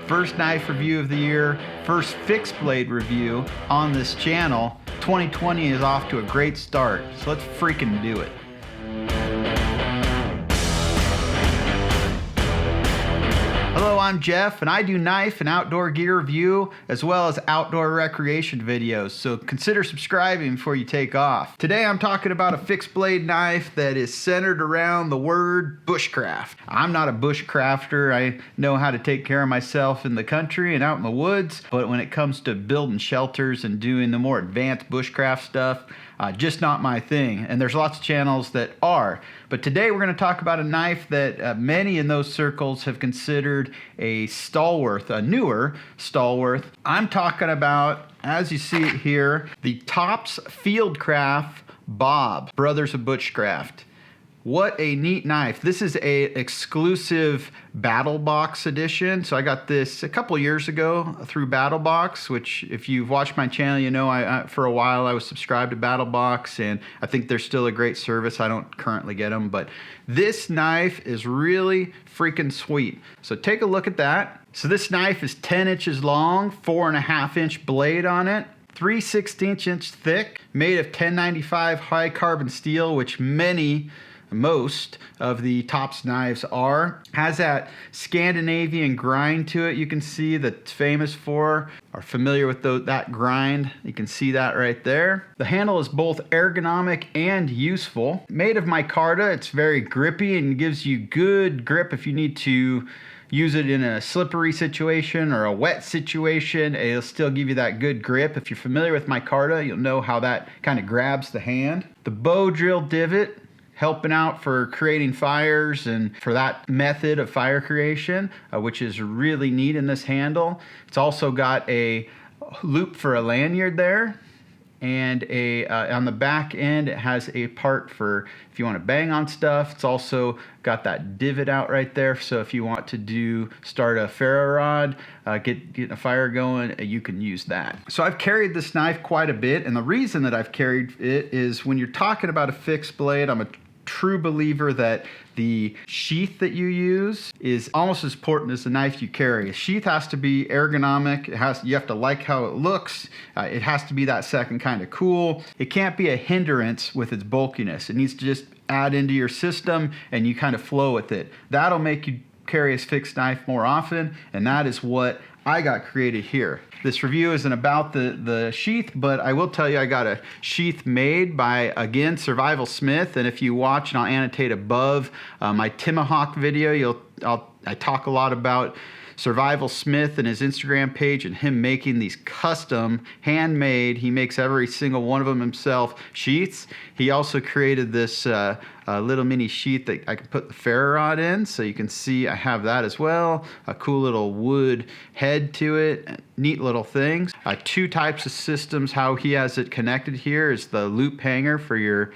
First knife review of the year, first fixed blade review on this channel. 2020 is off to a great start, so let's freaking do it. Hello, I'm Jeff, and I do knife and outdoor gear review as well as outdoor recreation videos, so consider subscribing before you take off. Today I'm talking about a fixed blade knife that is centered around the word bushcraft. I'm not a bushcrafter. I know how to take care of myself in the country and out in the woods, but when it comes to building shelters and doing the more advanced bushcraft stuff, just not my thing. And there's lots of channels that are. But today we're going to talk about a knife that many in those circles have considered a stalwart, a newer stalwart. I'm talking about, as you see it here, the Tops Fieldcraft B.O.B, Brothers of Bushcraft. What a neat knife. This is a exclusive Battle Box edition. So I got this a couple years ago through Battle Box, which if you've watched my channel, you know I for a while I was subscribed to Battle Box, and I think they're still a great service. I don't currently get them, but this knife is really freaking sweet. So take a look at that. So this knife is 10 inches long, 4.5 inch blade on it, 3/16 inch thick, made of 1095 high carbon steel, which most of the Tops knives are. Has that Scandinavian grind to it, you can see, that's famous for. Are familiar with that grind. You can see that right there. The handle is both ergonomic and useful. Made of micarta, it's very grippy and gives you good grip if you need to use it in a slippery situation or a wet situation. It'll still give you that good grip. If you're familiar with micarta, you'll know how that kind of grabs the hand. The bow drill divot, helping out for creating fires and for that method of fire creation, which is really neat in this handle. It's also got a loop for a lanyard there, and on the back end it has a part for if you want to bang on stuff. It's also got that divot out right there, so if you want to start a ferro rod, get a fire going, you can use that. So I've carried this knife quite a bit, and the reason that I've carried it is when you're talking about a fixed blade, I'm a true believer that the sheath that you use is almost as important as the knife you carry. A sheath has to be ergonomic. You have to like how it looks. It has to be that second kind of cool. It can't be a hindrance with its bulkiness. It needs to just add into your system and you kind of flow with it. That'll make you carry a fixed knife more often, and that is what I got created here. This review isn't about the sheath, but I will tell you I got a sheath made by, again, Survival Smith, and if you watch, and I'll annotate above my Tomahawk video, I talk a lot about Survival Smith and his Instagram page and him making these custom, handmade, he makes every single one of them himself, sheaths. He also created this little mini sheath that I can put the ferro rod in, so you can see I have that as well. A cool little wood head to it, neat little things. Two types of systems. How he has it connected here is the loop hanger for your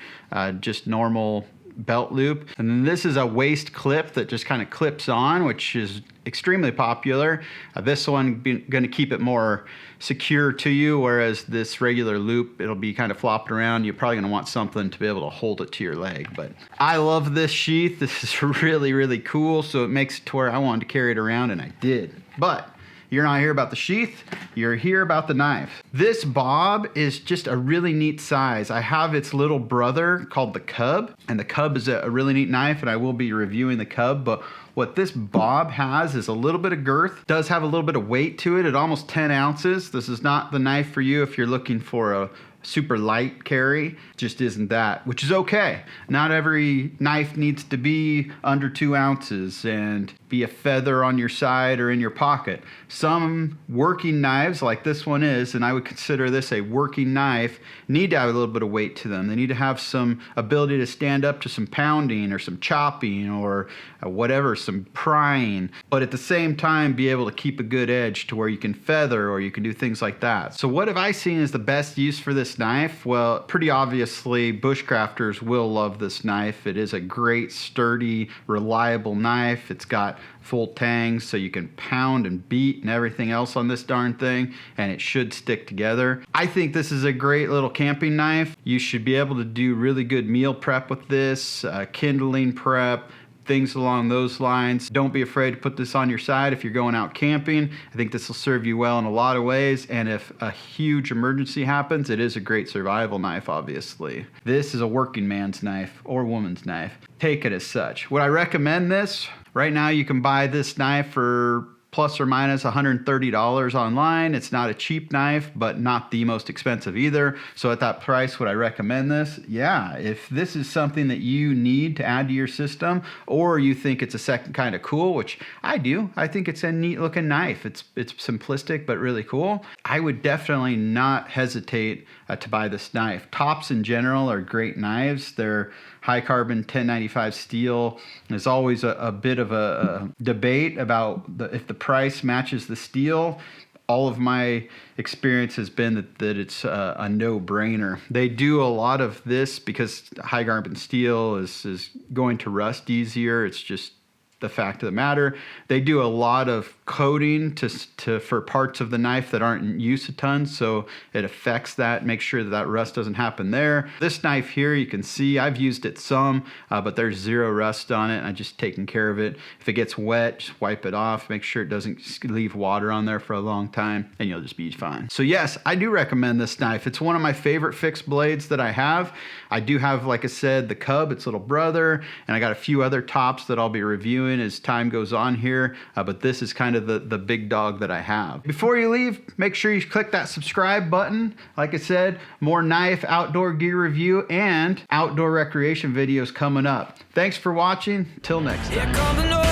just normal belt loop, and then this is a waist clip that just kind of clips on, which is extremely popular. This one going to keep it more secure to you, whereas this regular loop, it'll be kind of flopping around. You're probably going to want something to be able to hold it to your leg, but I love this sheath. This is really, really cool, so it makes it to where I wanted to carry it around, and I did. But you're not here about the sheath, you're here about the knife. This B.O.B is just a really neat size. I have its little brother called the Cub, and the Cub is a really neat knife, and I will be reviewing the Cub, but what this B.O.B has is a little bit of girth, does have a little bit of weight to it at almost 10 ounces. This is not the knife for you if you're looking for a super light carry. Just isn't that, which is okay. Not every knife needs to be under 2 ounces and be a feather on your side or in your pocket. Some working knives, like this one is, and I would consider this a working knife, need to have a little bit of weight to them. They need to have some ability to stand up to some pounding or some chopping or whatever, some prying, but at the same time be able to keep a good edge to where you can feather or you can do things like that. So what have I seen as the best use for this knife? Well, pretty obviously bushcrafters will love this knife. It is a great, sturdy, reliable knife. It's got full tangs so you can pound and beat and everything else on this darn thing, and it should stick together. I think this is a great little camping knife. You should be able to do really good meal prep with this, kindling prep, things along those lines. Don't be afraid to put this on your side if you're going out camping. I think this will serve you well in a lot of ways, and if a huge emergency happens, it is a great survival knife, obviously. This is a working man's knife or woman's knife. Take it as such. Would I recommend this? Right now you can buy this knife for plus or minus $130 online. It's not a cheap knife, but not the most expensive either. So at that price, would I recommend this? Yeah, if this is something that you need to add to your system, or you think it's a second kind of cool, which I do. I think it's a neat looking knife. It's simplistic, but really cool. I would definitely not hesitate to buy this knife. Tops in general are great knives. They're high carbon 1095 steel. There's always a bit of a debate about if the price matches the steel. All of my experience has been that it's a no-brainer. They do a lot of this because high carbon steel is going to rust easier. It's just the fact of the matter. They do a lot of coating for parts of the knife that aren't in use a ton, so it affects that. Make sure that rust doesn't happen there. This knife here, you can see I've used it some, but there's zero rust on it. I just taken care of it. If it gets wet, just wipe it off. Make sure it doesn't leave water on there for a long time, and you'll just be fine. So yes, I do recommend this knife. It's one of my favorite fixed blades that I have. I do have, like I said, the Cub, its little brother, and I got a few other tops that I'll be reviewing as time goes on here, but this is kind of the big dog that I have. Before you leave, make sure you click that subscribe button. Like I said, more knife, outdoor gear review, and outdoor recreation videos coming up. Thanks for watching. Till next time.